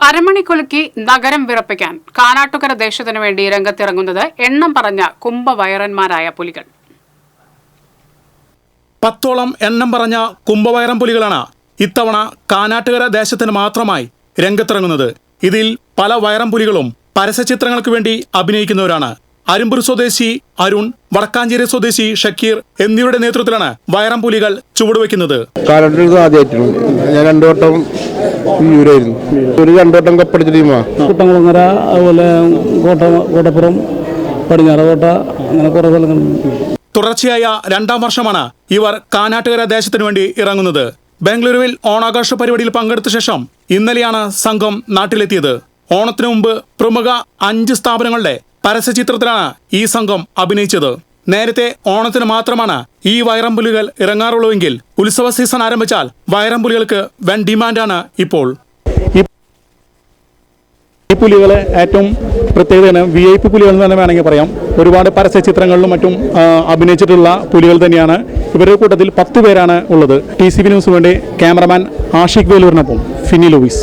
അരമണിക്കൊലുക്കി നഗരം വിറപ്പിക്കാൻ കാനാട്ടുകര ദേശത്തിനു വേണ്ടി രംഗത്തിറങ്ങുന്നത് എണ്ണം പറഞ്ഞ കുംഭവയറന്മാരായ പുലികൾ. 10ഓളം എണ്ണം പറഞ്ഞ കുംഭവയറൻ പുലികളാണ് ഇത്തവണ കാനാട്ടുകര ദേശത്തിന് മാത്രമായി രംഗത്തിറങ്ങുന്നത്. ഇതിൽ പല വയറം പുലികളും പരസ്യചിത്രങ്ങൾക്ക് വേണ്ടി അഭിനയിക്കുന്നവരാണ്. അരുമ്പൂർ സ്വദേശി അരുൺ, വടക്കാഞ്ചേരി സ്വദേശി ഷക്കീർ എന്നിവരുടെ നേതൃത്വത്തിലാണ് വയറം പുലികൾ ചുവടുവെക്കുന്നത്. ഞാൻ 2 വട്ടം ഒരു 2 വട്ടം കപ്പടിച്ച ടീമാണ്. കുട്ടംകുളങ്ങര, അതുപോലെ കോട്ടപ്പുറം, പടിഞ്ഞാറകോട്ട, അങ്ങനെ കുറെ സ്ഥലങ്ങളുണ്ട്. തുടർച്ചയായ 2ാം വർഷമാണ് ഇവർ കാനാട്ടുകര ദേശത്തിനു വേണ്ടി ഇറങ്ങുന്നത്. ബംഗളൂരുവിൽ ഓണാഘോഷ പരിപാടിയിൽ പങ്കെടുത്ത ശേഷം ഇന്നലെയാണ് സംഘം നാട്ടിലെത്തിയത്. ഓണത്തിനു മുമ്പ് പ്രമുഖ 5 സ്ഥാപനങ്ങളുടെ പരസ്യചിത്രത്തിലാണ് ഈ സംഘം അഭിനയിച്ചത്. നേരത്തെ ഓണത്തിന് മാത്രമാണ് ഈ വയറം പുലികൾ ഇറങ്ങാറുള്ളൂവെങ്കിൽ ഉത്സവ സീസൺ ആരംഭിച്ചാൽ വയറം പുലികൾക്ക് വൻ ഡിമാൻഡാണ് ഇപ്പോൾ. ഈ പുലികളെ ഏറ്റവും പ്രത്യേകതയാണ് VIP പുലികൾ എന്ന് തന്നെ വേണമെങ്കിൽ പറയാം. ഒരുപാട് പരസ്യചിത്രങ്ങളിലും മറ്റും അഭിനയിച്ചിട്ടുള്ള പുലികൾ തന്നെയാണ്. ഇവരുടെ കൂട്ടത്തിൽ 10 പേരാണ് ഉള്ളത്. TCB ന്യൂസ് വേണ്ടി ക്യാമറമാൻ ആഷിഖ് വേലൂരിനൊപ്പം ഫിനി ലൂയിസ്.